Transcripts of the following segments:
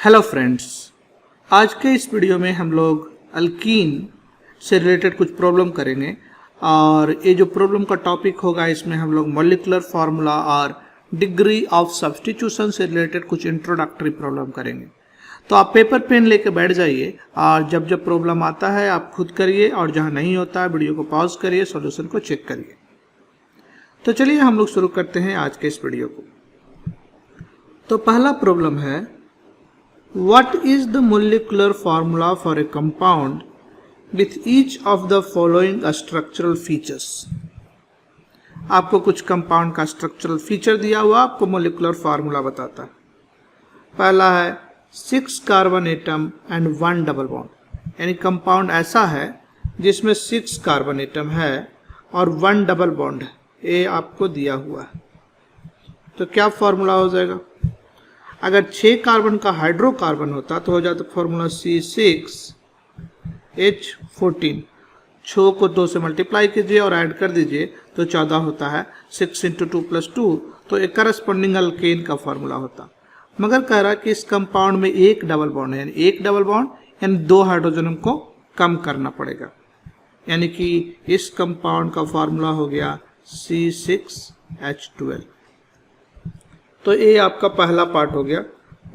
Hello friends, आज के इस वीडियो में हम लोग अल्कीन से रिलेटेड कुछ प्रॉब्लम करेंगे और ये जो प्रॉब्लम का टॉपिक होगा इसमें हम लोग मॉलिक्यूलर फार्मूला और डिग्री ऑफ सब्स्टिट्यूशन से रिलेटेड कुछ इंट्रोडक्टरी प्रॉब्लम करेंगे। तो आप पेपर पेन लेके बैठ जाइए और जब जब प्रॉब्लम आता है आप खुद करिए और जहाँ नहीं होता है वीडियो को पॉज करिए, सॉल्यूशन को चेक करिए। तो चलिए हम लोग शुरू करते हैं आज के इस वीडियो को। तो पहला प्रॉब्लम है, what is the molecular formula for a compound with each of the following structural features? आपको कुछ कंपाउंड का स्ट्रक्चरल फीचर दिया हुआ, आपको मोलिकुलर फार्मूला बताता है। पहला है 6 carbon atom and 1 double bond, यानी कंपाउंड ऐसा है जिसमें 6 कार्बन एटम है और 1 डबल बॉन्ड है, ये आपको दिया हुआ है। तो क्या फार्मूला हो जाएगा? अगर 6 कार्बन का हाइड्रोकार्बन होता तो हो जाता फॉर्मूला C6H14। 6 को 2 से मल्टीप्लाई कीजिए और ऐड कर दीजिए तो 14 होता है। 6 × 2 + 2 तो एक करस्पॉन्डिंग अल्केन का फॉर्मूला होता। मगर कह रहा कि इस कंपाउंड में एक डबल बॉन्ड है, यानी एक डबल बॉन्ड यानी 2 हाइड्रोजन को कम करना पड़ेगा, यानी कि इस कंपाउंड का फॉर्मूला हो गया C6H12। तो ये आपका पहला पार्ट हो गया।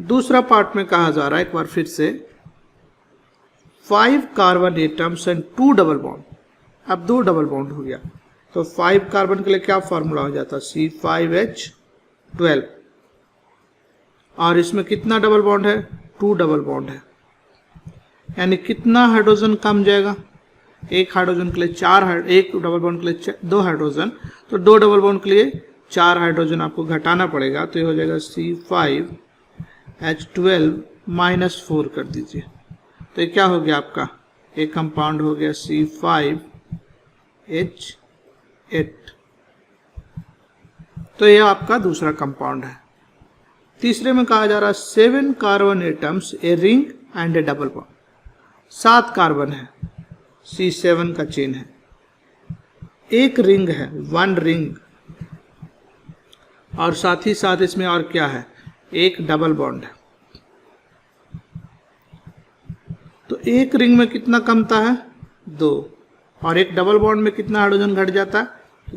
दूसरा पार्ट में कहा जा रहा है एक बार फिर से 5 carbon atoms and 2 double bond. अब 2 डबल बॉन्ड हो गया तो 5 कार्बन के लिए क्या फॉर्मूला हो जाता? C5H12। और इसमें कितना डबल बॉन्ड है? 2 डबल बॉन्ड है, यानी कितना हाइड्रोजन कम जाएगा? एक हाइड्रोजन के लिए एक डबल बॉन्ड के लिए 2 हाइड्रोजन, तो 2 डबल बॉन्ड के लिए 4 हाइड्रोजन आपको घटाना पड़ेगा। तो ये हो जाएगा C5H12 - 4 कर दीजिए। तो ये क्या हो गया आपका? एक कंपाउंड हो गया C5H8। तो ये आपका दूसरा कंपाउंड है। तीसरे में कहा जा रहा है 7 carbon atoms, a ring and A double bond. 7 carbon है, C7 का चेन है, एक रिंग है, 1 रिंग, और साथ ही साथ इसमें और क्या है? एक डबल बॉन्ड है। तो एक रिंग में कितना कमता है? 2, और एक डबल बॉन्ड में कितना हाइड्रोजन घट जाता है?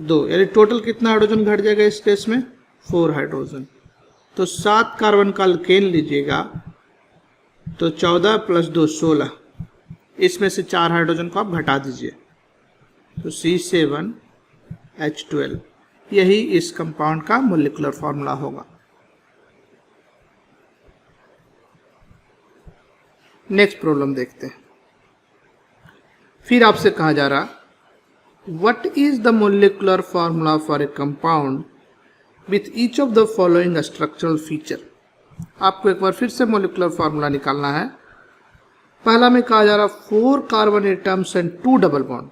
2, यानी टोटल कितना हाइड्रोजन घट जाएगा इस केस में? 4 हाइड्रोजन। तो 7 कार्बन का अल्केन लीजिएगा तो 14 + 2 16, इसमें से 4 हाइड्रोजन को आप घटा दीजिए तो C7H12। यही इस कंपाउंड का मोलिकुलर फार्मूला होगा। नेक्स्ट प्रॉब्लम देखते हैं। फिर आपसे कहा जा रहा what is the molecular formula for a compound with each of the following structural feature. आपको एक बार फिर से मोलिकुलर फार्मूला निकालना है। पहला में कहा जा रहा 4 carbon atoms and 2 double bond.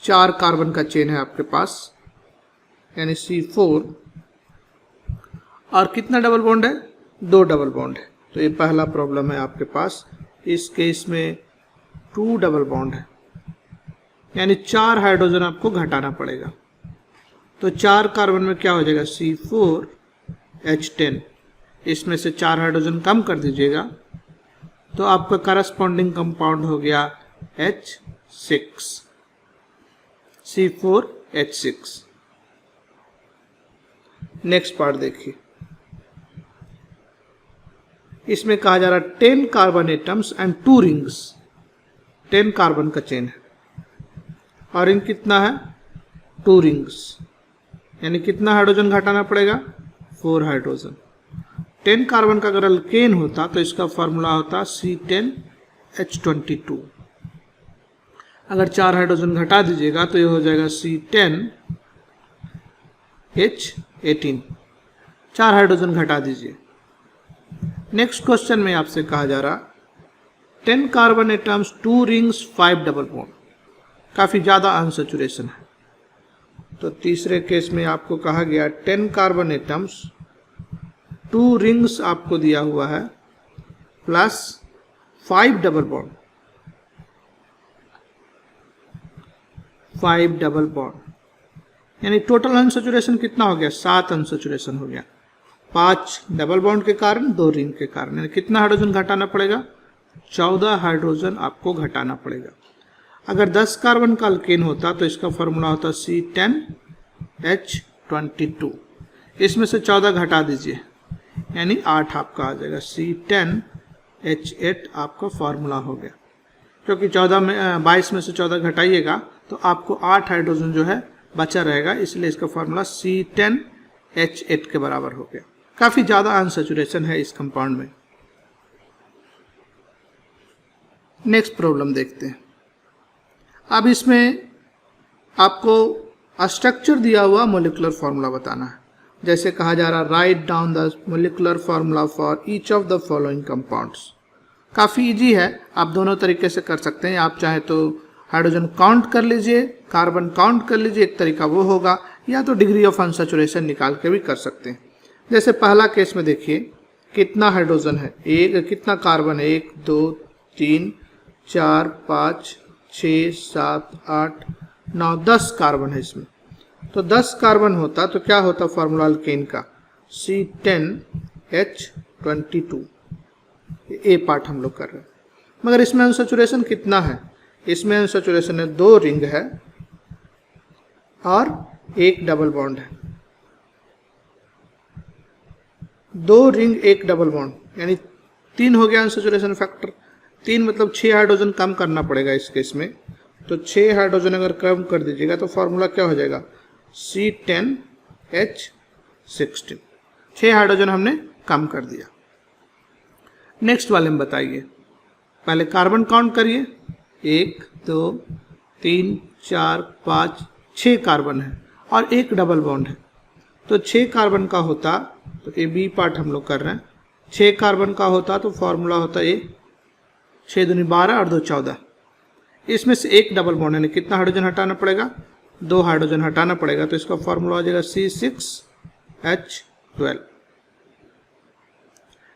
4 carbon का चेन है आपके पास, यानी C4, और कितना डबल बॉन्ड है? 2 डबल बॉन्ड है। तो ये पहला प्रॉब्लम है आपके पास। इस केस में 2 डबल बॉन्ड है, यानी 4 हाइड्रोजन आपको घटाना पड़ेगा। तो 4 कार्बन में क्या हो जाएगा? C4H10, इसमें से 4 हाइड्रोजन कम कर दीजिएगा तो आपका करस्पॉन्डिंग कंपाउंड हो गया H6, C4H6। नेक्स्ट पार्ट देखिए। इसमें कहा जा रहा 10 carbon atoms and 2 rings. 10 carbon का चेन है और रिंग कितना है? 2 रिंग्स, यानी कितना हाइड्रोजन घटाना पड़ेगा? 4 हाइड्रोजन। 10 कार्बन का अगर अल्केन होता तो इसका फॉर्मूला होता C10H22। अगर 4 हाइड्रोजन घटा दीजिएगा तो ये हो जाएगा C10H18। 4 हाइड्रोजन घटा दीजिए। नेक्स्ट क्वेश्चन में आपसे कहा जा रहा 10 carbon atoms, 2 rings, 5 double bond. काफ़ी ज़्यादा अनसैचुरेशन है। तो तीसरे केस में आपको कहा गया 10 कार्बन एटम्स, 2 रिंग्स आपको दिया हुआ है, plus 5 double bond. 5 double bond यानी टोटल अनसैचुरेशन कितना हो गया? 7 अनसैचुरेशन हो गया। 5 डबल बॉन्ड के कारण, 2 रिंग के कारण, यानी कितना हाइड्रोजन घटाना पड़ेगा? 14 हाइड्रोजन आपको घटाना पड़ेगा। अगर 10 कार्बन का अल्केन होता तो इसका फॉर्मूला होता C10H22। इसमें से 14 घटा दीजिए, यानी 8 आपका आ जाएगा। C10H8 आपका फॉर्मूला हो गया, क्योंकि 22 में से 14 घटाइएगा तो आपको 8 हाइड्रोजन जो है बचा रहेगा, इसलिए इसका फॉर्मूला C10H8 के बराबर हो गया। काफ़ी ज़्यादा अनसैचुरेशन है इस कंपाउंड में। नेक्स्ट प्रॉब्लम देखते हैं। अब इसमें आपको स्ट्रक्चर दिया हुआ मोलिकुलर फार्मूला बताना है। जैसे कहा जा रहा, write down the molecular formula for each of the following compounds. काफ़ी इजी है, आप दोनों तरीके से कर सकते हैं। आप चाहे तो हाइड्रोजन काउंट कर लीजिए, कार्बन काउंट कर लीजिए, एक तरीका वो होगा, या तो डिग्री ऑफ अनसैचुरेशन निकाल के भी कर सकते हैं। जैसे पहला केस में देखिए कितना हाइड्रोजन है, कितना कार्बन है, 1 2 3 4 5 6 7 8 9 10 कार्बन है इसमें। तो 10 कार्बन होता तो क्या होता फॉर्मूला अल्केन का? C10H22। ए पार्ट हम लोग कर रहे हैं, मगर इसमें अनसैचुरेशन कितना है? इसमें अनसैचुरेशन है 2 रिंग है और 1 डबल बॉन्ड है। 2 रिंग 1 डबल बॉन्ड, यानी 3 हो गया अनसैचुरेशन फैक्टर। 3 मतलब 6 हाइड्रोजन कम करना पड़ेगा इस केस में। तो 6 हाइड्रोजन अगर कम कर दीजिएगा तो फॉर्मूला क्या हो जाएगा? C10H16। 6 हाइड्रोजन हमने कम कर दिया। नेक्स्ट वाले में बताइए, पहले कार्बन काउंट करिए, 1 2 3 4 5 6 कार्बन है और 1 डबल बॉन्ड है। तो 6 कार्बन का होता, तो ए बी पार्ट हम लोग कर रहे हैं, 6 कार्बन का होता तो फॉर्मूला होता 6 दूनी 12 और 2 14। इसमें से 1 डबल बॉन्ड है, कितना हाइड्रोजन हटाना पड़ेगा? 2 हाइड्रोजन हटाना पड़ेगा, तो इसका फॉर्मूला हो जाएगा C6H12।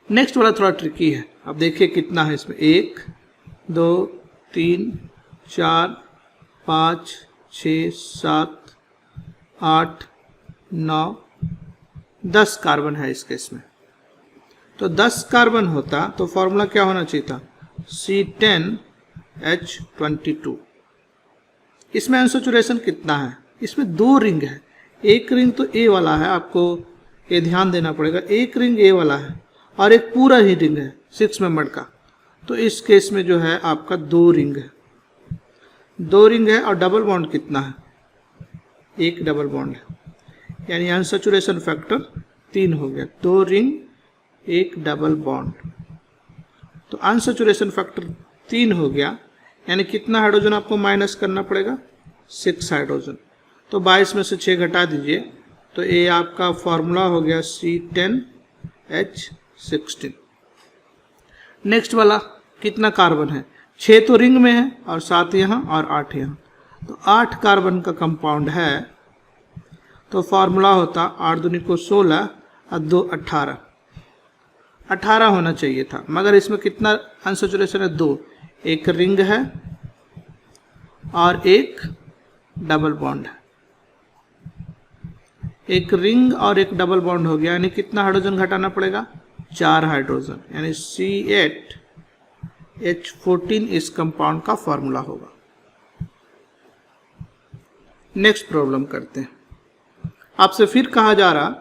नेक्स्ट वाला थोड़ा ट्रिकी है। अब देखिए कितना है इसमें, 1 2 3 4 5 6 7 8 9 10 कार्बन है इस केस में। तो 10 कार्बन होता तो फॉर्मूला क्या होना चाहिए था? C10H22। इसमें अनसैचुरेशन कितना है? इसमें 2 रिंग है। एक रिंग तो ए वाला है, आपको ये ध्यान देना पड़ेगा, एक रिंग ए वाला है और एक पूरा ही रिंग है 6 मेंबर का। तो इस केस में जो है आपका 2 रिंग है, 2 रिंग है और डबल बॉन्ड कितना है? 1 डबल बॉन्ड है, यानी अनसैचुरेशन फैक्टर 3 हो गया। 2 रिंग 1 डबल बॉन्ड, तो अनसैचुरेशन फैक्टर 3 हो गया, यानी कितना हाइड्रोजन आपको माइनस करना पड़ेगा? 6 हाइड्रोजन। तो 22 में से 6 घटा दीजिए, तो ये आपका फॉर्मूला हो गया C10H16। नेक्स्ट वाला कितना कार्बन है? 6 तो रिंग में है और 7 यहाँ और 8 यहाँ, तो 8 कार्बन का कंपाउंड है। तो फॉर्मूला होता 8 दूनी को 16 और 2 18। 18 होना चाहिए था, मगर इसमें कितना अनसैचुरेशन है? 2। एक रिंग है और एक डबल बॉन्ड है। एक रिंग और एक डबल बॉन्ड हो गया, यानी कितना हाइड्रोजन घटाना पड़ेगा? 4 हाइड्रोजन, यानी C8H14 इस कंपाउंड का फॉर्मूला होगा। नेक्स्ट प्रॉब्लम करते हैं। आपसे फिर कहा जा रहा,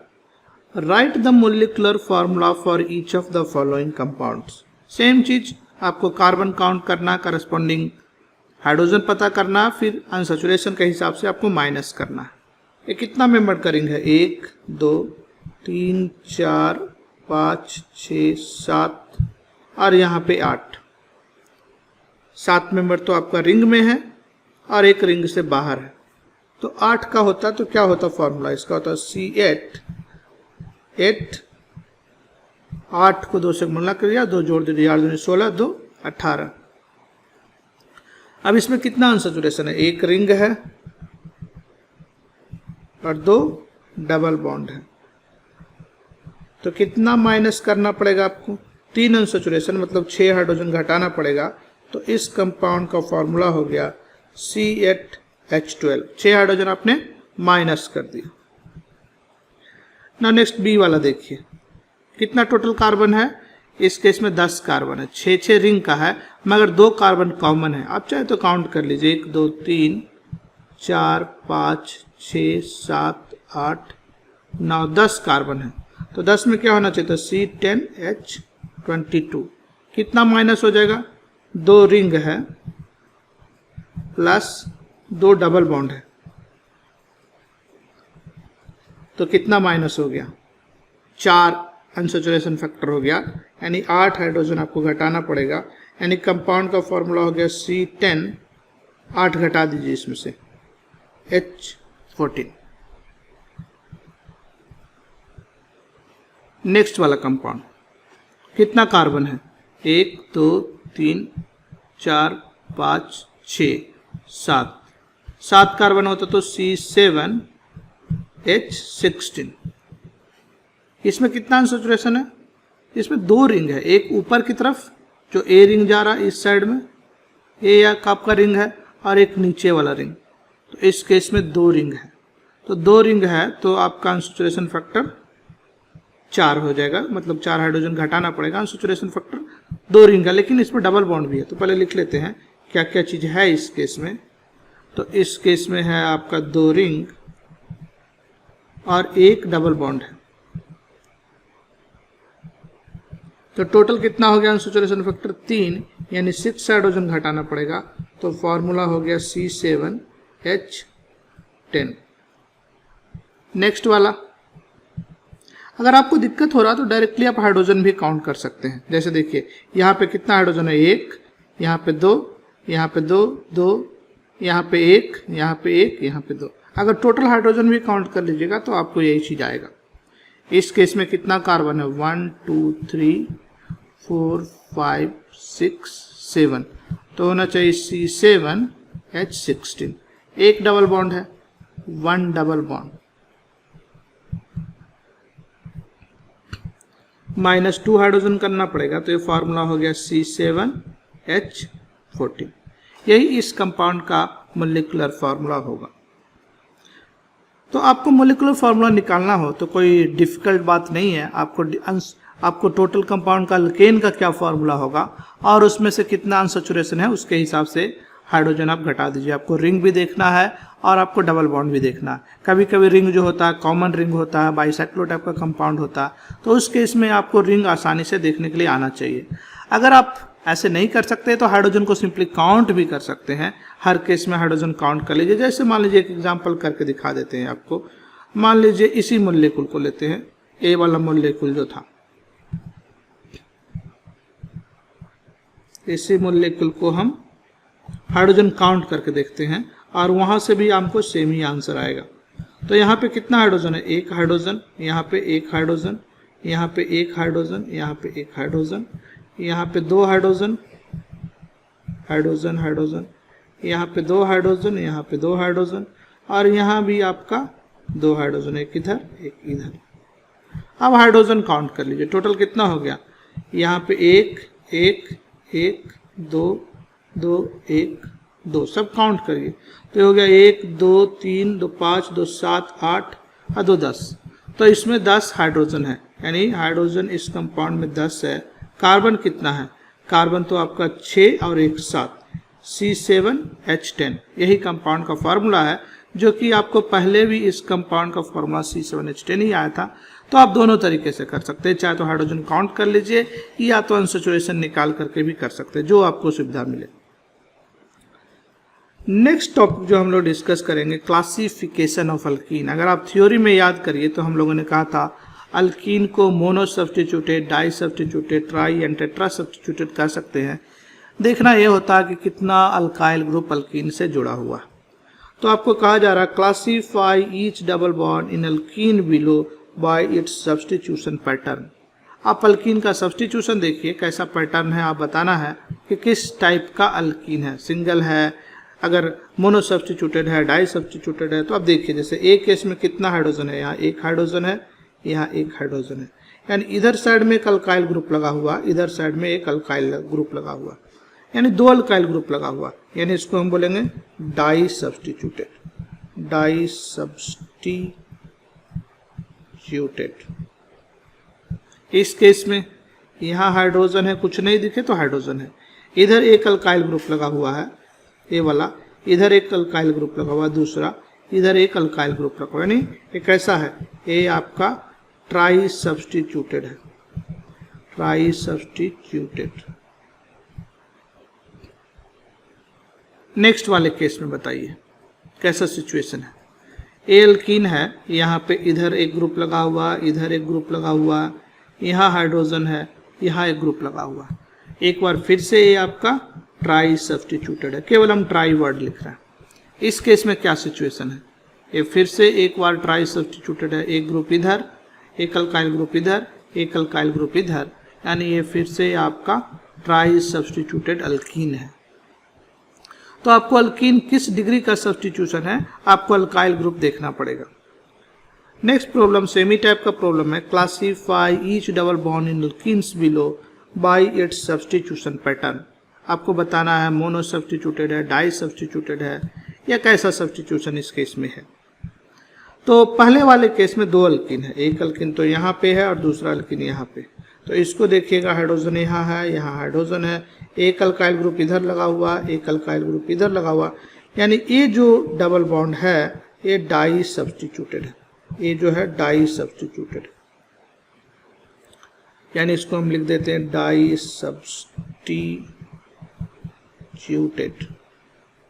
right the molecular formula for each of the following compounds. Same चीज, आपको कार्बन काउंट करना, करस्पॉन्डिंग हाइड्रोजन पता करना, फिर अनसैचुरेशन के हिसाब से आपको माइनस करना है। ये कितना मेंबर का रिंग है? 1 2 3 4 5 6 7 और यहाँ पे 8। 7 मेंबर तो आपका रिंग में है और एक रिंग से बाहर है। तो 8 का होता तो क्या होता फॉर्मूला? इसका होता C8 8 को 2 से गुणा कर दिया, 2 जोड़ दीजिए, 8 दूनी 16 2 18। अब इसमें कितना अनसैचुरेशन है? एक रिंग है और 2 डबल बॉन्ड है। तो कितना माइनस करना पड़ेगा आपको? 3 अनसैचुरेशन, मतलब 6 हाइड्रोजन घटाना पड़ेगा। तो इस कंपाउंड का फॉर्मूला हो गया C8H12। 6 हाइड्रोजन आपने माइनस कर दिया ना। नेक्स्ट बी वाला देखिए, कितना टोटल कार्बन है, इस केस में 10 कार्बन है, 6 रिंग का है, मगर 2 कार्बन कॉमन है। आप चाहे तो काउंट कर लीजिए, 1 2 3 4 5 6 7 8 9 10 कार्बन है। तो 10 में क्या होना चाहिए था, C10H22। कितना माइनस हो जाएगा, 2 रिंग है प्लस 2 डबल बॉन्ड है, तो कितना माइनस हो गया, 4 अनसैचुरेशन फैक्टर हो गया, यानी 8 हाइड्रोजन आपको घटाना पड़ेगा। यानी कंपाउंड का फॉर्मूला हो गया C10, 8 घटा दीजिए इसमें से, H14। नेक्स्ट वाला कंपाउंड, कितना कार्बन है, 1 2 3 4 5 6 7, 7 कार्बन होता तो C7H16। इसमें कितना अनसैचुरेशन है, इसमें 2 रिंग है, एक ऊपर की तरफ जो ए रिंग जा रहा है इस साइड में, ए या कप का रिंग है, और एक नीचे वाला रिंग। तो इस केस में 2 रिंग है, तो 2 रिंग है तो आपका अनसैचुरेशन फैक्टर 4 हो जाएगा, मतलब 4 हाइड्रोजन घटाना पड़ेगा। अनसैचुरेशन फैक्टर 2 रिंग है, लेकिन इसमें डबल बॉन्ड भी है, तो पहले लिख लेते हैं क्या क्या चीज़ है इस केस में। तो इस केस में है आपका 2 रिंग और 1 डबल बॉन्ड है, तो टोटल कितना हो गया अनसैचुरेशन फैक्टर 3, यानी 6 हाइड्रोजन घटाना पड़ेगा। तो फॉर्मूला हो गया C7H10। नेक्स्ट वाला, अगर आपको दिक्कत हो रहा तो डायरेक्टली आप हाइड्रोजन भी काउंट कर सकते हैं। जैसे देखिए यहाँ पे कितना हाइड्रोजन है, 1, यहाँ पे 2, यहाँ पे 2 2, यहाँ पे 1, यहाँ पे 1, यहाँ पे 2। अगर टोटल हाइड्रोजन भी काउंट कर लीजिएगा तो आपको यही चीज़ आएगा। इस केस में कितना कार्बन है, 1 2 3 4 5 6 7, तो होना चाहिए C7H16। एक डबल बॉन्ड है, 1 डबल बॉन्ड, -2 हाइड्रोजन करना पड़ेगा, तो ये फार्मूला हो गया C7H14। यही इस कंपाउंड का मोलिकुलर फार्मूला होगा। तो आपको मोलिकुलर फार्मूला निकालना हो तो कोई डिफिकल्ट बात नहीं है। आपको टोटल कंपाउंड का अल्केन का क्या फार्मूला होगा और उसमें से कितना अनसैचुरेशन है उसके हिसाब से हाइड्रोजन आप घटा दीजिए। आपको रिंग भी देखना है और आपको डबल बॉन्ड भी देखना है। कभी कभी रिंग जो होता है कॉमन रिंग होता है, बाइसेक्लो टाइप का कंपाउंड होता है, तो उस केस में आपको रिंग आसानी से देखने के लिए आना चाहिए। अगर आप ऐसे नहीं कर सकते तो हाइड्रोजन को सिंपली काउंट भी कर सकते हैं। हर केस में हाइड्रोजन काउंट कर लीजिए। जैसे मान लीजिए एक एग्जांपल करके दिखा देते हैं आपको। मान लीजिए इसी मोलेक्युल को लेते हैं, ए वाला मोलेक्युल जो था, इसी मोलेक्युल को हम हाइड्रोजन काउंट करके देखते हैं और वहां से भी हमको सेम ही आंसर आएगा। तो यहाँ पे कितना हाइड्रोजन है, एक हाइड्रोजन, यहाँ पे एक हाइड्रोजन, यहाँ पे एक हाइड्रोजन, यहाँ पे एक हाइड्रोजन, यहाँ पे दो हाइड्रोजन, हाइड्रोजन हाइड्रोजन, यहाँ पे दो हाइड्रोजन, यहाँ पे दो हाइड्रोजन, और यहाँ भी आपका दो हाइड्रोजन, एक इधर एक इधर। अब हाइड्रोजन काउंट कर लीजिए, टोटल कितना हो गया, यहाँ पे एक एक एक, दो दो, एक दो, सब काउंट करिए तो हो गया 1 2 3 2 5 2 7 8 और 2 10। तो इसमें 10 हाइड्रोजन है, यानी हाइड्रोजन इस कंपाउंड में 10 है। कार्बन कितना है, कार्बन तो आपका 6 और 1 7, C7H10। यही कंपाउंड का फार्मूला है, जो कि आपको पहले भी इस कंपाउंड का फार्मूला C7H10 ही आया था। तो आप दोनों तरीके से कर सकते हैं, चाहे तो हाइड्रोजन काउंट कर लीजिए या तो अनसैचुरेशन निकाल करके भी कर सकते हैं, जो आपको सुविधा मिले। नेक्स्ट टॉपिक जो हम लोग डिस्कस करेंगे, क्लासिफिकेशन ऑफ अल्कीन। अगर आप थ्योरी में याद करिए तो हम लोगों ने कहा था अल्कीन को mono substituted, di substituted, tri and tetra substituted कर सकते हैं। देखना यह होता है कि कितना अल्काइल ग्रुप अल्कीन से जुड़ा हुआ है। तो आपको कहा जा रहा है classify each double bond in alkyne below bye it's substitution pattern. आप अल्कीन का सब्स्टिट्यूशन देखिए कैसा पैटर्न है, आप बताना है कि किस टाइप का अल्कीन है, सिंगल है, अगर मोनो सब्स्टिट्यूटेड है, डाई सब्स्टिट्यूटेड है। तो आप देखिए जैसे एक केस में कितना हाइड्रोजन है, यहाँ एक हाइड्रोजन है, यहाँ एक हाइड्रोजन है, यानी इधर साइड में एक अल्काइल ग्रुप लगा हुआ, इधर साइड में एक अल्काइल ग्रुप लगा हुआ, यानी दो अल्काइल ग्रुप लगा हुआ, यानी इसको हम बोलेंगे डाई सब्स्टिट्यूटेड, डाई सब्स्टिट्यूटेड। इस केस में यहाँ हाइड्रोजन है, कुछ नहीं दिखे तो हाइड्रोजन है, इधर एक अल्काइल ग्रुप लगा हुआ है ये वाला, इधर एक अल्काइल ग्रुप लगा हुआ है दूसरा, इधर एक अल्काइल ग्रुप लगा हुआ है, यानी ये कैसा है, ये आपका ट्राई सब्स्टिट्यूटेड है, ट्राई सब्स्टिट्यूटेड। नेक्स्ट वाले केस में बताइए कैसा सिचुएशन है। ए अल्कीन है, यहाँ पे इधर एक ग्रुप लगा हुआ, इधर एक ग्रुप लगा हुआ, यहाँ हाइड्रोजन है, यहाँ एक ग्रुप लगा हुआ। एक बार फिर से ये आपका ट्राई सब्स्टिट्यूटेड है, केवल हम ट्राई वर्ड लिख रहे हैं। इस केस में क्या सिचुएशन है, ये फिर से एक बार ट्राई सब्स्टिट्यूटेड है, एक ग्रुप इधर, एक अल्काइल ग्रुप इधर, एक अल्काइल ग्रुप इधर, यानी ये फिर से आपका ट्राई सब्स्टिट्यूटेड अल्कीन है। तो आपको अल्कीन किस डिग्री का सब्स्टिट्यूशन है, आपको अल्काइल ग्रुप देखना पड़ेगा। नेक्स्ट प्रॉब्लम सेमी टाइप का प्रॉब्लम है, classify each double bond in alkenes below bye it's substitution pattern. आपको बताना है मोनो सब्स्टिट्यूटेड है, डाई सब्स्टिट्यूटेड है, या कैसा सब्स्टिट्यूशन इस केस में है। तो पहले वाले केस में दो अल्कीन है, एक अल्कीन तो यहाँ पे है और दूसरा अल्कीन यहाँ पे। तो इसको देखिएगा, हाइड्रोजन यहाँ है, यहाँ हाइड्रोजन है, एक अल्काइल ग्रुप इधर लगा हुआ, एक अल्काइल ग्रुप इधर लगा हुआ, यानी ये जो डबल बॉन्ड है ये डाई सब्स्टिट्यूटेड है, ये जो है डाई सब्स्टिट्यूटेड, यानी इसको हम लिख देते हैं डाई सब्स्टिट्यूटेड।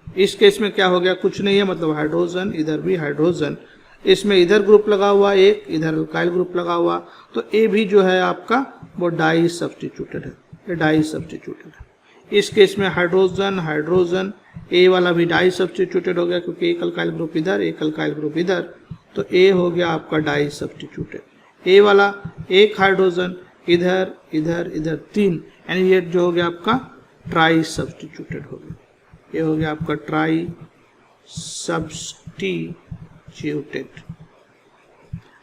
इस केस में क्या हो गया, कुछ नहीं है, मतलब हाइड्रोजन, इधर भी हाइड्रोजन, इसमें इधर ग्रुप लगा हुआ एक, इधर अल्काइल ग्रुप लगा हुआ, तो ए भी जो है आपका वो डाई सब्स्टिट्यूटेड है, ये डाई सब्स्टिट्यूटेड है। इस केस में हाइड्रोजन हाइड्रोजन, ए वाला भी डाई सब्स्टिट्यूटेड हो गया क्योंकि एक अल्काइल ग्रुप इधर, एक अल्काइल ग्रुप इधर, तो ए हो गया आपका डाई सब्स्टिट्यूटेड। ए वाला एक हाइड्रोजन इधर इधर इधर तीन, यानी ये जो हो गया आपका ट्राई सब्स्टिट्यूटेड हो गया, ये हो गया आपका ट्राई सब्स्टिट्यूटेड।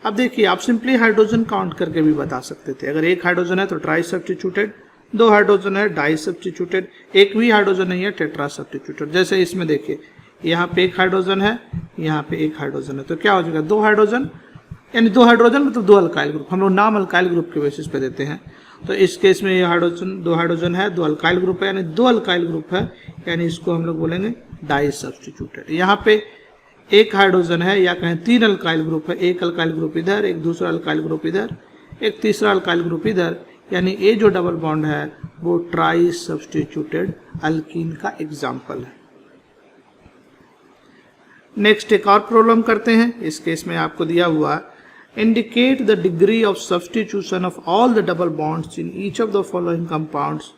अब देखिए, आप सिंपली हाइड्रोजन काउंट करके भी बता सकते थे। अगर एक हाइड्रोजन है तो ट्राई सब्स्टिट्यूटेड, दो हाइड्रोजन है डाई सब्स्टिट्यूटेड, एक भी हाइड्रोजन नहीं है टेट्रा सब्स्टिट्यूटेड। जैसे इसमें देखिए, यहाँ पे एक हाइड्रोजन है, यहाँ पे एक हाइड्रोजन है, तो क्या हो जाएगा, दो हाइड्रोजन, यानी दो हाइड्रोजन मतलब दो अल्काइल ग्रुप। हम लोग नाम अल्काइल ग्रुप के बेसिस पे देते हैं। तो इस केस में ये हाइड्रोजन, दो हाइड्रोजन है, दो अल्काइल ग्रुप है, यानी दो अल्काइल ग्रुप है, यानी इसको हम लोग बोलेंगे डाई सब्स्टिट्यूटेड। यहाँ पे एक हाइड्रोजन है या कहें तीन अल्काइल ग्रुप है, एक अल्काइल ग्रुप इधर, एक दूसरा अल्काइल ग्रुप इधर, एक तीसरा अल्काइल ग्रुप इधर, यानी ये जो डबल बॉन्ड है वो ट्राई सब्स्टिट्यूटेड अल्कीन का एग्जाम्पल है। नेक्स्ट एक और प्रॉब्लम करते हैं। इस केस में आपको दिया हुआ, indicate the degree of substitution of all the double bonds in each of the following compounds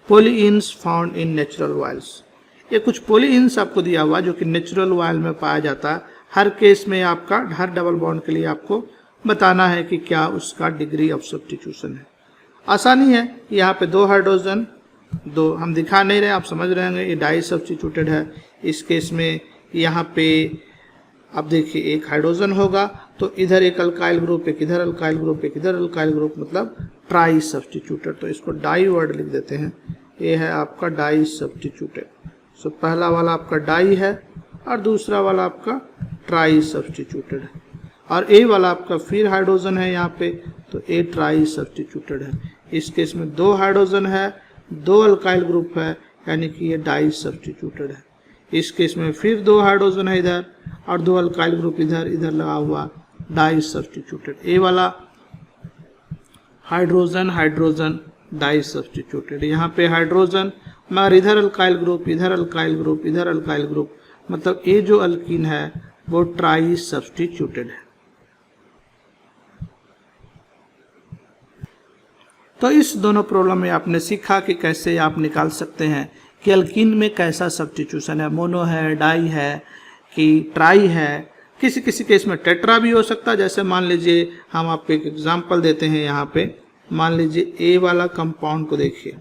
polyenes found in natural oils. ये कुछ पॉलीइंस आपको दिया हुआ जो कि नेचुरल ऑयल में पाया जाता है। हर केस में आपका, हर डबल बॉन्ड के लिए आपको बताना है कि क्या उसका डिग्री ऑफ सब्स्टिट्यूशन है। आसानी है, यहाँ पे दो हाइड्रोजन, दो हम दिखा नहीं रहे, आप समझ रहे होंगे, ये डाई सब्स्टिट्यूटेड है। इस केस में यहाँ पे अब देखिए एक हाइड्रोजन होगा तो इधर एक अल्काइल ग्रुप, एक इधर अल्काइल ग्रुप, एक इधर अल्काइल ग्रुप, मतलब ट्राई सब्स्टिट्यूटेड। तो इसको डाई वर्ड लिख देते हैं, ये है आपका डाई सब्स्टिट्यूटेड। सो पहला वाला आपका डाई है और दूसरा वाला आपका ट्राई सब्स्टिट्यूटेड है, और ए वाला आपका फिर हाइड्रोजन है यहाँ पे, तो ए ट्राई सब्स्टिट्यूटेड है। इस केस में दो हाइड्रोजन है, दो अल्काइल ग्रुप है, यानी कि ये डाई सब्स्टिट्यूटेड है। इस केस में फिर दो हाइड्रोजन है इधर और दो अल्काइल ग्रुप इधर इधर लगा हुआ, डाई सब्स्टिट्यूटेड। ए वाला हाइड्रोजन हाइड्रोजन डाई सब्स्टिट्यूटेड, यहाँ पे हाइड्रोजन मगर इधर अल्काइल ग्रुप, इधर अल्काइल ग्रुप, इधर अल्काइल ग्रुप, मतलब ये जो अल्कीन है वो ट्राई सब्स्टिट्यूटेड है। तो इस दोनों प्रॉब्लम में आपने सीखा कि कैसे आप निकाल सकते हैं कि अल्कीन में कैसा सब्स्टिट्यूशन है, मोनो है, डाई है कि ट्राई है। किसी किसी केस में टेट्रा भी हो सकता है। जैसे मान लीजिए हम आपको एक एग्जांपल देते हैं, यहाँ पे मान लीजिए ए वाला कंपाउंड को देखिए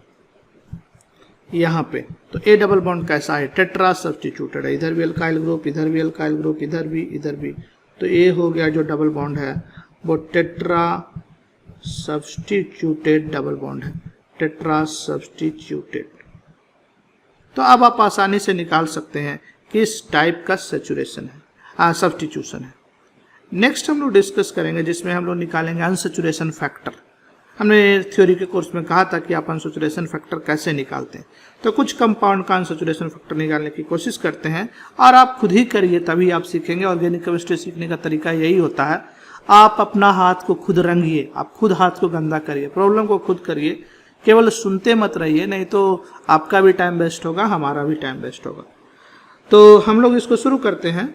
यहाँ पे, तो ए डबल बॉन्ड कैसा है, टेट्रा सब्स्टिट्यूटेड है, इधर भी अल्काइल ग्रुप, इधर भी अल्काइल ग्रुप, इधर भी, इधर भी, तो ए हो गया जो डबल बॉन्ड है वो टेट्रा सब्स्टिट्यूटेड डबल बॉन्ड है, टेट्रा सब्स्टिट्यूटेड। तो अब आप आसानी से निकाल सकते हैं किस टाइप का सैचुरेशन है, सब्स्टिट्यूशन है। नेक्स्ट हम लोग डिस्कस करेंगे जिसमें हम लोग निकालेंगे अनसैचुरेशन फैक्टर। हमने थ्योरी के कोर्स में कहा था कि आप अनसैचुरेशन फैक्टर कैसे निकालते हैं। तो कुछ कंपाउंड का अनसैचुरेशन फैक्टर निकालने की कोशिश करते हैं और आप खुद ही करिए, तभी आप सीखेंगे। ऑर्गेनिक केमिस्ट्री सीखने का तरीका यही होता है, आप अपना हाथ को खुद रंगिए, आप खुद हाथ को गंदा करिए, प्रॉब्लम को खुद करिए, केवल सुनते मत रहिए, नहीं तो आपका भी टाइम वेस्ट होगा, हमारा भी टाइम वेस्ट होगा। तो हम लोग इसको शुरू करते हैं।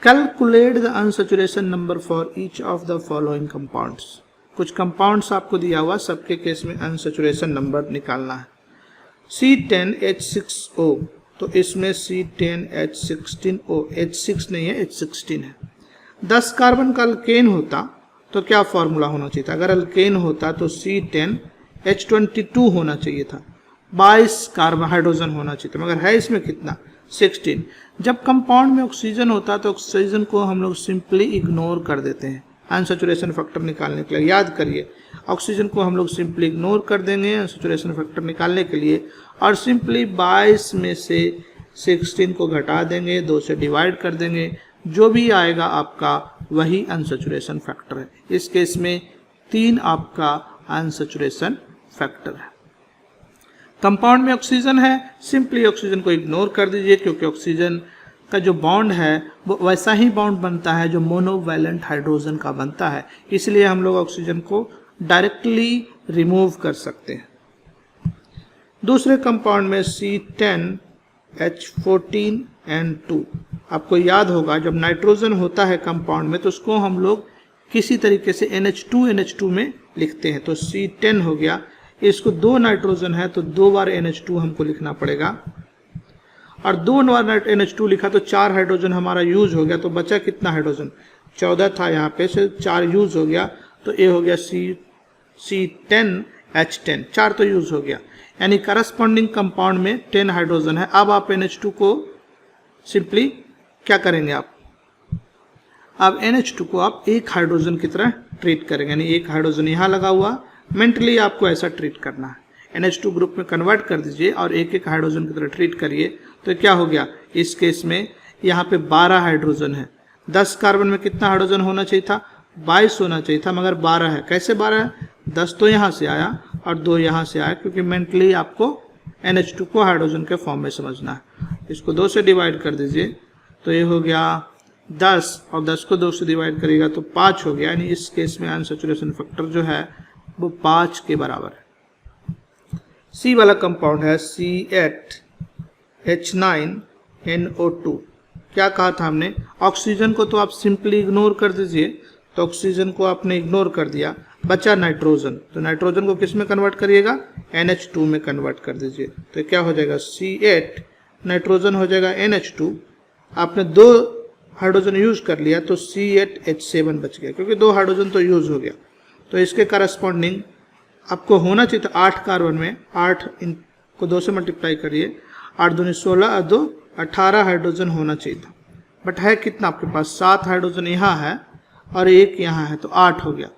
Calculate the unsaturation number for each of the following compounds. कुछ कंपाउंड्स आपको दिया हुआ, सबके केस में अनसैचुरेशन नंबर निकालना है। C10H6O, तो इसमें C10H16O, H6 नहीं है, H16 है। 10 कार्बन का अल्केन होता तो क्या फॉर्मूला होना चाहिए था? अगर अल्केन होता तो C10H22 होना चाहिए था, 22 कार्बन हाइड्रोजन होना चाहिए था, मगर है इसमें कितना? 16। जब कंपाउंड में ऑक्सीजन होता तो ऑक्सीजन को हम लोग सिंपली इग्नोर कर देते हैं अनसैचुरेशन फैक्टर निकालने के लिए। याद करिए, ऑक्सीजन को हम लोग सिंपली इग्नोर कर देंगे अनसैचुरेशन फैक्टर निकालने के लिए, और सिंपली 22 में से 16 को घटा देंगे, 2 से डिवाइड कर देंगे, जो भी आएगा आपका वही अनसैचुरेशन फैक्टर है। इस केस में 3 आपका अनसैचुरेशन फैक्टर है। कंपाउंड में ऑक्सीजन है, सिंपली ऑक्सीजन को इग्नोर कर दीजिए, क्योंकि ऑक्सीजन का जो बॉन्ड है वो वैसा ही बॉन्ड बनता है जो मोनोवैलेंट हाइड्रोजन का बनता है, इसलिए हम लोग ऑक्सीजन को डायरेक्टली रिमूव कर सकते हैं। दूसरे कंपाउंड में C10H14N2, आपको याद होगा जब नाइट्रोजन होता है कंपाउंड में तो उसको हम लोग किसी तरीके से NH2 में लिखते हैं। तो C10 हो गया, इसको 2 नाइट्रोजन है तो 2 बार NH2 हमको लिखना पड़ेगा, और 2 बार NH2 लिखा तो 4 हाइड्रोजन हमारा यूज हो गया। तो बचा कितना हाइड्रोजन? 14 था, यहाँ पे से 4 यूज हो गया, तो ये हो गया C10H10, 4 तो यूज हो गया, यानी करस्पॉन्डिंग कंपाउंड में 10 हाइड्रोजन है। अब आप NH2 को सिंपली क्या करेंगे, अब NH2 को आप एक हाइड्रोजन की तरह ट्रीट करेंगे, यानी एक हाइड्रोजन यहाँ लगा हुआ, मेंटली आपको ऐसा ट्रीट करना है। NH2 ग्रुप में कन्वर्ट कर दीजिए और एक एक हाइड्रोजन की तरह ट्रीट करिए, तो क्या हो गया? इस केस में यहाँ पे 12 हाइड्रोजन है। 10 कार्बन में कितना हाइड्रोजन होना चाहिए था? 22 होना चाहिए था, मगर 12 है। कैसे 12 है? 10 तो यहाँ से आया और 2 यहाँ से आया, क्योंकि मेंटली आपको NH2 को हाइड्रोजन के फॉर्म में समझना है। इसको 2 से डिवाइड कर दीजिए, तो ये हो गया 10, और 10 को 2 से डिवाइड करेगा तो 5 हो गया, यानी इस केस में अनसैचुरेशन फैक्टर जो है वो 5 के बराबर है। सी वाला कंपाउंड है C8H9NO2। क्या कहा था हमने? ऑक्सीजन को तो आप सिंपली इग्नोर कर दीजिए, तो ऑक्सीजन को आपने इग्नोर कर दिया, बचा नाइट्रोजन, तो नाइट्रोजन को किस में कन्वर्ट करिएगा? NH2 में कन्वर्ट कर दीजिए, तो क्या हो जाएगा? C8 नाइट्रोजन हो जाएगा NH2, आपने 2 हाइड्रोजन यूज कर लिया तो C8H7 बच गया, क्योंकि 2 हाइड्रोजन तो यूज हो गया। तो इसके करस्पॉन्डिंग आपको होना चाहिए था 8 कार्बन में 8 को 2 से मल्टीप्लाई करिए, 8 दूनी 16 और 2 18 हाइड्रोजन होना चाहिए था, बट है कितना आपके पास? 7 हाइड्रोजन यहाँ है और 1 यहाँ है, तो 8 हो गया।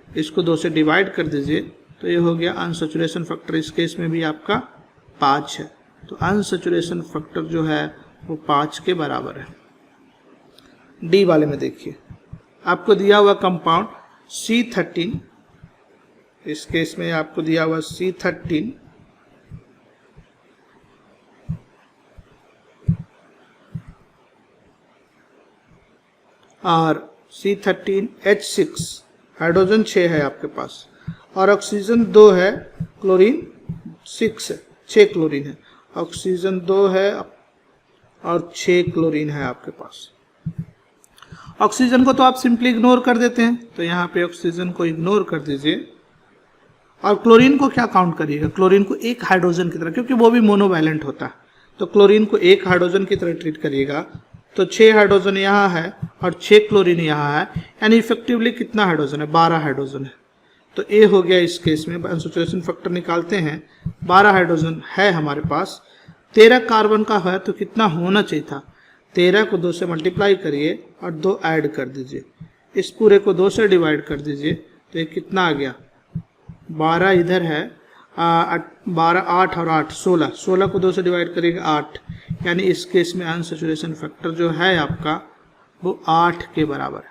इसको 2 से डिवाइड कर दीजिए, तो ये हो गया अनसैचुरेशन फैक्टर, इस केस में भी आपका 5 है। तो अनसैचुरेशन फैक्टर जो है वो 5 के बराबर है। डी वाले में देखिए, आपको दिया हुआ कंपाउंड C13, इस केस में आपको दिया हुआ C13 और C13H6, हाइड्रोजन 6 है आपके पास, और ऑक्सीजन 2 है, क्लोरीन 6 है, 6 क्लोरीन है। ऑक्सीजन 2 है और 6 क्लोरीन है आपके पास। ऑक्सीजन को तो आप सिंपली इग्नोर कर देते हैं, तो यहाँ पे ऑक्सीजन को इग्नोर कर दीजिए, और क्लोरीन को क्या काउंट करिएगा? क्लोरीन को एक हाइड्रोजन की तरह, क्योंकि वो भी मोनोवैलेंट होता है, तो क्लोरीन को एक हाइड्रोजन की तरह ट्रीट करिएगा। तो 6 हाइड्रोजन यहाँ है और 6 क्लोरीन यहाँ है, यानी इफेक्टिवली कितना हाइड्रोजन है? 12 हाइड्रोजन है। तो ए हो गया। इस केस में अनसैचुरेशन फैक्टर निकालते हैं, 12 हाइड्रोजन है हमारे पास, 13 कार्बन का है, तो कितना होना चाहिए था? 13 को 2 से मल्टीप्लाई करिए और 2 ऐड कर दीजिए, इस पूरे को 2 से डिवाइड कर दीजिए, तो ये कितना आ गया? 12 इधर है, 12 8 और 8 16, 16 को 2 से डिवाइड करिएगा 8, यानी इस केस में अनसैचुरेशन फैक्टर जो है आपका वो 8 के बराबर है।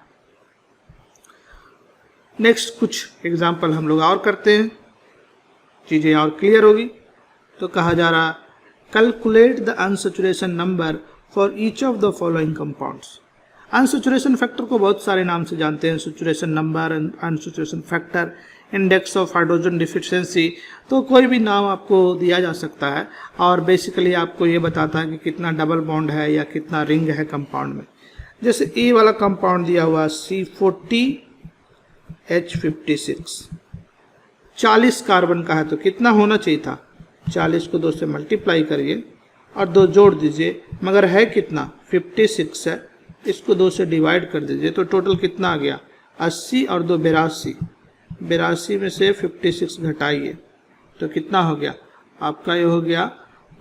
नेक्स्ट कुछ एग्जाम्पल हम लोग और करते हैं, चीज़ें और क्लियर होगी। तो कहा जा रहा calculate the unsaturation number for each of the following compounds. Unsaturation factor को बहुत सारे नाम से जानते हैं, saturation number, unsaturation factor, index of hydrogen deficiency, तो कोई भी नाम आपको दिया जा सकता है और बेसिकली आपको ये बताता है कि कितना डबल बॉन्ड है या कितना रिंग है कंपाउंड में। जैसे ए वाला कंपाउंड दिया हुआ C40H56 40 कार्बन का है, तो कितना होना चाहिए था, 40 को 2 से मल्टीप्लाई करिए और 2 जोड़ दीजिए, मगर है कितना 56 है, इसको 2 से डिवाइड कर दीजिए तो टोटल कितना आ गया 80 और 2 82, 82 में से 56 घटाइए तो कितना हो गया आपका, ये हो गया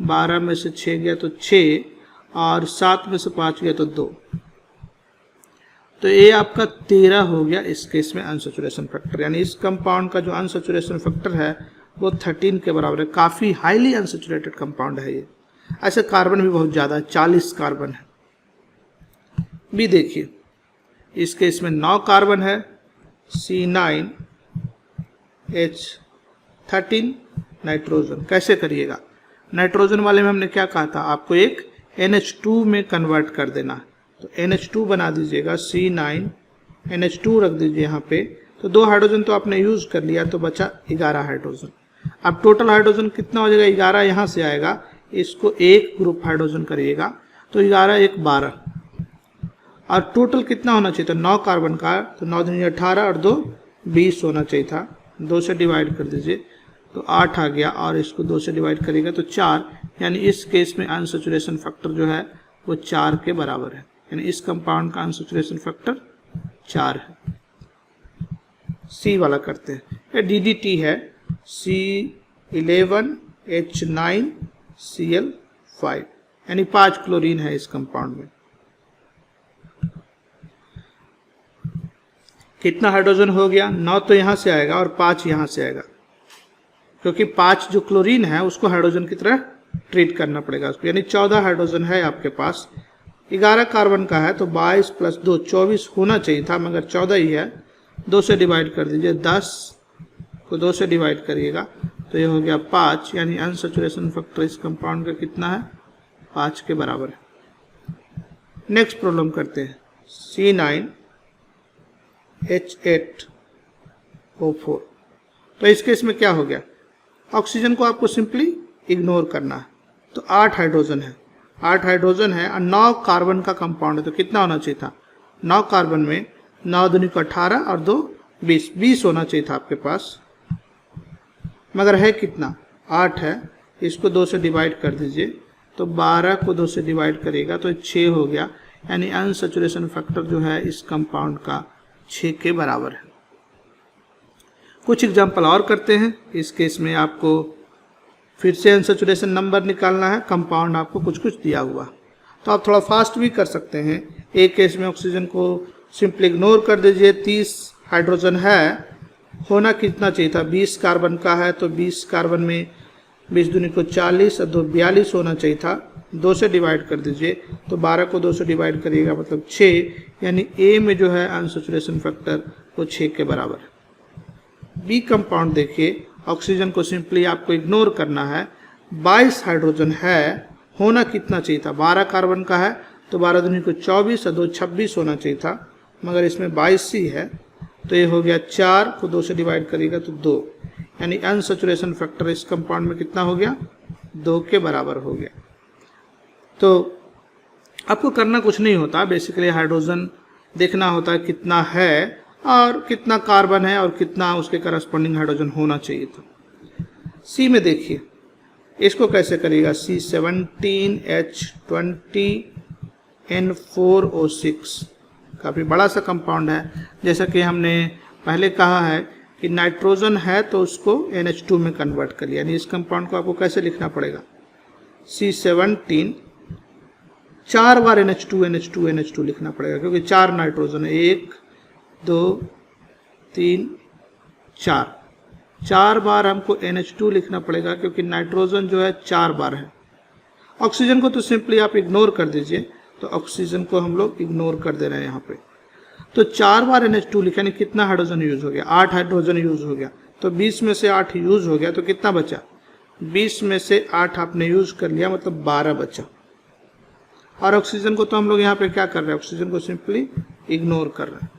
12 में से 6 गया तो 6 और 7 में से 5 गया तो 2, तो ये आपका 13 हो गया इस केस में अनसैचुरेशन फैक्टर। यानी इस कंपाउंड का जो अनसैचुरेशन फैक्टर है वो 13 के बराबर है। काफ़ी हाईली अनसैचुरेटेड कंपाउंड है ये। ऐसे कार्बन भी बहुत ज़्यादा है, 40 कार्बन है। भी देखिए इस केस में 9 कार्बन है, C9H13 नाइट्रोजन। कैसे करिएगा, नाइट्रोजन वाले में हमने क्या कहा था, आपको एक NH2 में कन्वर्ट कर देना, तो NH2 बना दीजिएगा, C9NH2 रख दीजिए यहाँ पे, तो 2 हाइड्रोजन तो आपने यूज कर लिया तो बचा 11 हाइड्रोजन। अब टोटल हाइड्रोजन कितना हो जाएगा, 11 यहाँ से आएगा, इसको एक ग्रुप हाइड्रोजन करिएगा तो 11 1 12 और टोटल कितना होना चाहिए था 9 कार्बन का, तो 9 दूनी 18 और 2 20 होना चाहिए था। 2 से डिवाइड कर दीजिए तो 8 आ गया और इसको 2 से डिवाइड करेगा तो 4, यानी इस केस में अनसैचुरेशन फैक्टर जो है वो 4 के बराबर है। यानी इस कंपाउंड का अनसैचुरेशन फैक्टर 4 है। सी वाला करते हैं, ये DDT है, C11H9Cl5, यानी 5 क्लोरीन है इस कंपाउंड में। कितना हाइड्रोजन हो गया, 9 तो यहाँ से आएगा और 5 यहाँ से आएगा, क्योंकि 5 जो क्लोरीन है उसको हाइड्रोजन की तरह ट्रीट करना पड़ेगा उसको, यानी 14 हाइड्रोजन है आपके पास। 11 कार्बन का है तो 22 + 2 24 होना चाहिए था, मगर 14 ही है। 2 से डिवाइड कर दीजिए, 10 को 2 से डिवाइड करिएगा तो ये हो गया 5, यानी अनसैचुरेशन फैक्टर इस कंपाउंड का कितना है, 5 के बराबर है। नेक्स्ट प्रॉब्लम करते हैं, C9H8O4। तो इस केस में क्या हो गया, ऑक्सीजन को आपको सिंपली इग्नोर करना है। तो 8 हाइड्रोजन है, 8 हाइड्रोजन है और 9 कार्बन का कंपाउंड है, तो कितना होना चाहिए था, 9 कार्बन में 9 दूनी को 18 और 2 20, 20 होना चाहिए था आपके पास, मगर है कितना 8 है। इसको 2 से डिवाइड कर दीजिए तो 12 को 2 से डिवाइड करिएगा तो 6 हो गया, यानी अनसैचुरेशन फैक्टर जो है इस कंपाउंड का 6 के बराबर है। कुछ एग्जाम्पल और करते हैं। इस केस में आपको फिर से अनसैचुरेशन नंबर निकालना है, कंपाउंड आपको कुछ कुछ दिया हुआ, तो आप थोड़ा फास्ट भी कर सकते हैं। एक केस में ऑक्सीजन को सिंपली इग्नोर कर दीजिए, 30 हाइड्रोजन है, होना कितना चाहिए था, 20 कार्बन का है, तो 20 कार्बन में 20 दूनी को 40 और 2 42 होना चाहिए था। 2 से डिवाइड कर दीजिए तो 12 को 2 से डिवाइड करिएगा मतलब 6, यानी ए में जो है अनसैचुरेशन फैक्टर वो 6 के बराबर है। बी कंपाउंड देखिए, ऑक्सीजन को सिंपली आपको इग्नोर करना है, 22 हाइड्रोजन है, होना कितना चाहिए था, 12 कार्बन का है तो 12 दूनी को 24 और 2 26 होना चाहिए था, मगर इसमें 22 ही है, तो ये हो गया 4 को 2 से डिवाइड करिएगा तो 2, यानी अनसैचुरेशन फैक्टर इस कंपाउंड में कितना हो गया, 2 के बराबर हो गया। तो आपको करना कुछ नहीं होता, बेसिकली हाइड्रोजन देखना होता है कितना है और कितना कार्बन है और कितना उसके करस्पॉन्डिंग हाइड्रोजन होना चाहिए था। सी में देखिए, इसको कैसे करिएगा, C17H20N4O6, काफ़ी बड़ा सा कंपाउंड है। जैसा कि हमने पहले कहा है कि नाइट्रोजन है तो उसको NH2 में कन्वर्ट करिए, यानी इस कंपाउंड को आपको कैसे लिखना पड़ेगा, C17 4 बार NH2 लिखना पड़ेगा, क्योंकि 4 नाइट्रोजन है, 1 2 3 4 बार हमको NH2 लिखना पड़ेगा, क्योंकि नाइट्रोजन जो है 4 बार है। ऑक्सीजन को तो सिंपली आप इग्नोर कर दीजिए, तो ऑक्सीजन को हम लोग इग्नोर कर दे रहे हैं यहाँ पे। तो 4 बार NH2 लिखा, यानी कितना हाइड्रोजन यूज हो गया, 8 हाइड्रोजन यूज हो गया। तो 20 में से 8 यूज हो गया तो कितना बचा, 20 में से 8 आपने यूज कर लिया, मतलब 12 बचा। और ऑक्सीजन को तो हम लोग यहाँ पे क्या कर रहे हैं, ऑक्सीजन को सिंपली इग्नोर कर रहे हैं।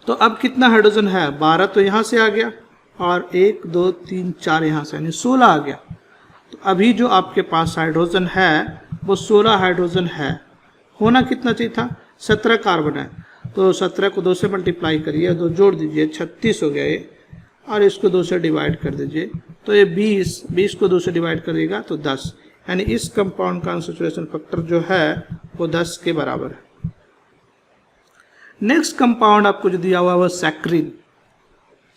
तो अब कितना हाइड्रोजन है, 12 तो यहाँ से आ गया और 1 2 3 4 यहाँ से, यानी 16 आ गया। तो अभी जो आपके पास हाइड्रोजन है वो 16 हाइड्रोजन है। होना कितना चाहिए था, 17 कार्बन है, तो 17 को 2 से मल्टीप्लाई करिए, 2 जोड़ दीजिए, 36 हो गया ये, और इसको 2 से डिवाइड कर दीजिए, तो ये 20 को 2 से डिवाइड करिएगा तो 10, यानी इस कंपाउंड का अनसैचुरेशन फैक्टर जो है वो 10 के बराबर है। नेक्स्ट कंपाउंड आपको जो दिया हुआ है वो सैक्रिन।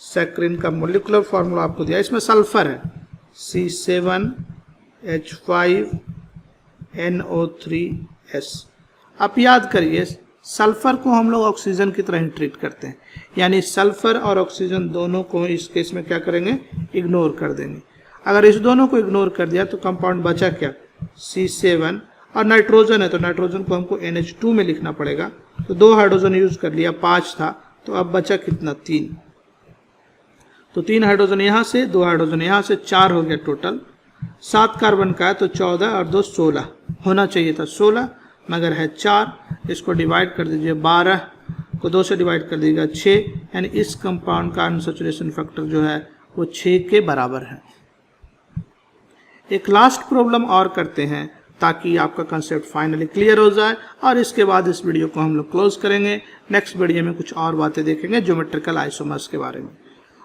सैक्रिन का मोलिकुलर फॉर्मूला आपको दिया, इसमें सल्फर है C7H5NO3S। आप याद करिए, सल्फर को हम लोग ऑक्सीजन की तरह ही ट्रीट करते हैं, यानी सल्फर और ऑक्सीजन दोनों को इस केस में क्या करेंगे, इग्नोर कर देंगे। अगर इस दोनों को इग्नोर कर दिया तो कंपाउंड बचा क्या, C7, और नाइट्रोजन है तो नाइट्रोजन को हमको NH2 में लिखना पड़ेगा, तो 2 हाइड्रोजन यूज कर लिया, 5 था, तो अब बचा कितना, 3। तो 3 हाइड्रोजन यहाँ से, 2 हाइड्रोजन यहाँ से, 4 हो गया टोटल। 7 कार्बन का है तो 14 और 2 16, होना चाहिए था 16 मगर है 4। इसको डिवाइड कर दीजिए, 12 को 2 से डिवाइड कर दीजिएगा 6, यानी इस कंपाउंड का अनसैचुरेशन फैक्टर जो है वो 6 के बराबर है। एक लास्ट प्रॉब्लम और करते हैं ताकि आपका कंसेप्ट फाइनली क्लियर हो जाए, और इसके बाद इस वीडियो को हम लोग क्लोज करेंगे। नेक्स्ट वीडियो में कुछ और बातें देखेंगे ज्योमेट्रिकल आइसोमर्स के बारे में।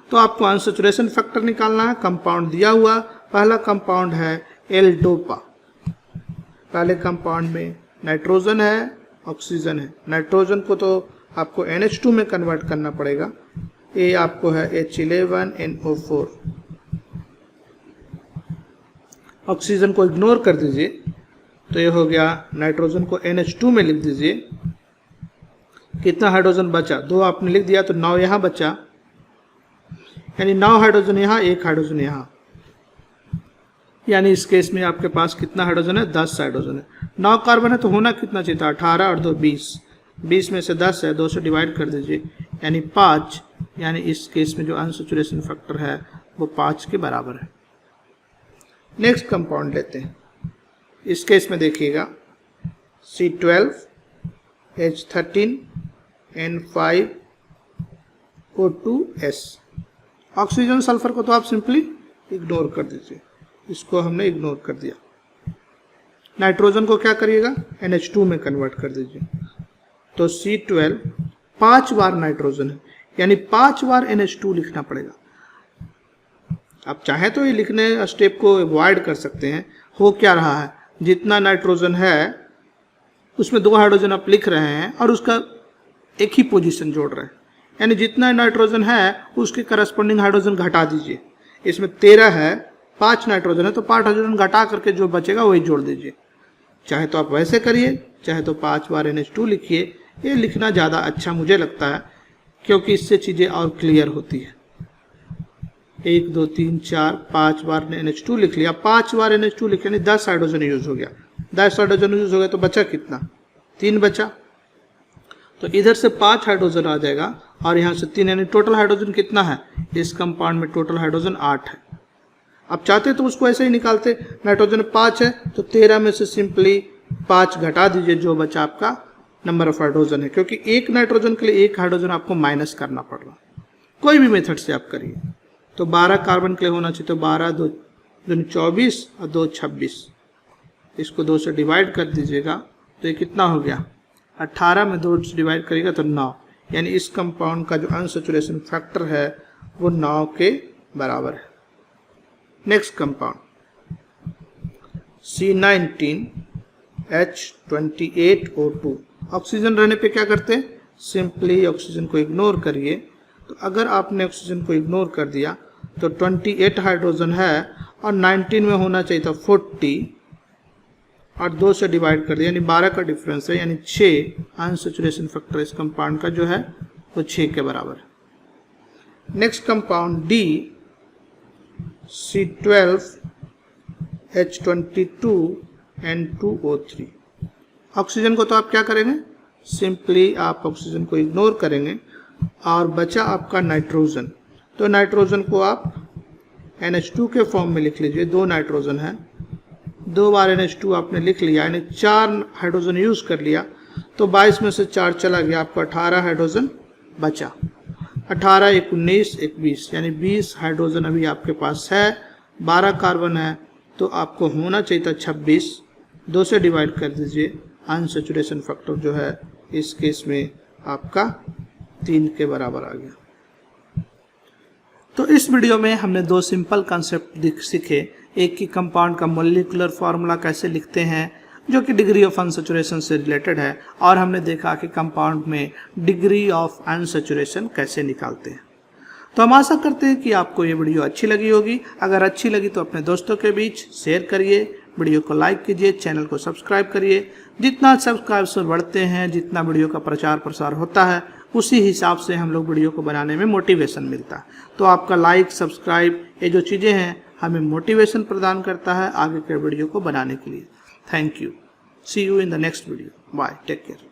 तो आपको अनसैचुरेशन फैक्टर निकालना है। कंपाउंड दिया हुआ, पहला कंपाउंड है L-डोपा। पहले कंपाउंड में नाइट्रोजन है, ऑक्सीजन है। नाइट्रोजन को तो आपको NH2 में कन्वर्ट करना पड़ेगा, ये आपको है H11NO4। ऑक्सीजन को इग्नोर कर दीजिए, तो ये हो गया, नाइट्रोजन को NH2 में लिख दीजिए। कितना हाइड्रोजन बचा, 2 आपने लिख दिया तो 9 यहाँ बचा, यानी 9 हाइड्रोजन यहाँ, 1 हाइड्रोजन यहाँ, यानी इस केस में आपके पास कितना हाइड्रोजन है, 10 हाइड्रोजन है। 9 कार्बन है तो होना कितना चाहिए था, 18 और 2 20, 20 में से 10 है, 2 से डिवाइड कर दीजिए, यानी 5, यानी इस केस में जो अनसैचुरेशन फैक्टर है वो 5 के बराबर है। नेक्स्ट कंपाउंड लेते हैं, इस केस में देखिएगा C12H13N5O2S। ऑक्सीजन सल्फर को तो आप सिंपली इग्नोर कर दीजिए, इसको हमने इग्नोर कर दिया। नाइट्रोजन को क्या करिएगा, NH2 में कन्वर्ट कर दीजिए, तो C12 5 बार नाइट्रोजन है, यानी 5 बार NH2 लिखना पड़ेगा। आप चाहे तो ये लिखने स्टेप को अवॉइड कर सकते हैं। हो क्या रहा है, जितना नाइट्रोजन है उसमें 2 हाइड्रोजन आप लिख रहे हैं और उसका एक ही पोजीशन जोड़ रहे हैं, यानी जितना नाइट्रोजन है उसके करस्पॉन्डिंग हाइड्रोजन घटा दीजिए। इसमें 13 है, 5 नाइट्रोजन है तो 5 हाइड्रोजन घटा करके जो बचेगा वही जोड़ दीजिए। चाहे तो आप वैसे करिए, चाहे तो 5 बार NH2 लिखिए। ये लिखना ज़्यादा अच्छा मुझे लगता है, क्योंकि इससे चीज़ें और क्लियर होती है। 1 2 3 4 5 बार NH2 लिख लिया, 5 बार NH2 लिख, यानी 10 हाइड्रोजन यूज हो गया। 10 हाइड्रोजन यूज हो गया तो बचा कितना, 3 बचा, तो इधर से 5 हाइड्रोजन आ जाएगा और यहाँ से 3, यानी टोटल हाइड्रोजन कितना है, इस कंपाउंड में टोटल हाइड्रोजन 8 है। आप चाहते तो उसको ऐसे ही निकालते, नाइट्रोजन 5 है तो 13 में से सिंपली 5 घटा दीजिए, जो बचा आपका नंबर ऑफ हाइड्रोजन है, क्योंकि एक नाइट्रोजन के लिए 1 हाइड्रोजन आपको माइनस करना पड़ रहा। कोई भी मेथड से आप करिए। तो 12 कार्बन के लिए होना चाहिए, तो 12 2 24 और 2 26, इसको 2 से डिवाइड कर दीजिएगा तो ये कितना हो गया, 18 में 2 से डिवाइड करिएगा तो 9, यानी इस कंपाउंड का जो अनसैचुरेशन फैक्टर है वो 9 के बराबर है। Next compound C19H28O2। ऑक्सीजन रहने पे क्या करते हैं, सिंपली ऑक्सीजन को इग्नोर करिए। तो अगर आपने ऑक्सीजन को इग्नोर कर दिया तो 28 हाइड्रोजन है और 19 में होना चाहिए था 40, और 2 से डिवाइड कर दिया, यानी 12 का डिफरेंस है, यानी 6। अनसैचुरेशन फैक्टर इस कंपाउंड का जो है वो 6 के बराबर है। Next compound D, C12H22N2O3। Oxygen को तो आप क्या करेंगे, सिंपली आप ऑक्सीजन को इग्नोर करेंगे और बचा आपका नाइट्रोजन। तो नाइट्रोजन को आप NH2 के फॉर्म में लिख लीजिए। 2 नाइट्रोजन है, 2 बार NH2 आपने लिख लिया, यानी 4 हाइड्रोजन यूज कर लिया। तो 22 में से 4 चला गया, आपका 18 हाइड्रोजन बचा। 18 एक 19 एक 20, यानी 20 हाइड्रोजन अभी आपके पास है। 12 कार्बन है तो आपको होना चाहिए था 26। 2 से डिवाइड कर दीजिए, अनसैचुरेशन फैक्टर जो है इस केस में आपका 3 के बराबर आ गया। तो इस वीडियो में हमने 2 सिंपल कॉन्सेप्ट सीखे। एक की कंपाउंड का मॉलिक्यूलर फार्मूला कैसे लिखते हैं जो कि डिग्री ऑफ अनसैचुरेशन से रिलेटेड है, और हमने देखा कि कंपाउंड में डिग्री ऑफ अनसैचुरेशन कैसे निकालते हैं। तो हम आशा करते हैं कि आपको ये वीडियो अच्छी लगी होगी। अगर अच्छी लगी तो अपने दोस्तों के बीच शेयर करिए, वीडियो को लाइक कीजिए, चैनल को सब्सक्राइब करिए। जितना सब्सक्राइबर्स बढ़ते हैं, जितना वीडियो का प्रचार प्रसार होता है, उसी हिसाब से हम लोग वीडियो को बनाने में मोटिवेशन मिलता है। तो आपका लाइक, सब्सक्राइब, ये जो चीज़ें हैं हमें मोटिवेशन प्रदान करता है आगे के वीडियो को बनाने के लिए। Thank you. See you in the next video. Bye, take care.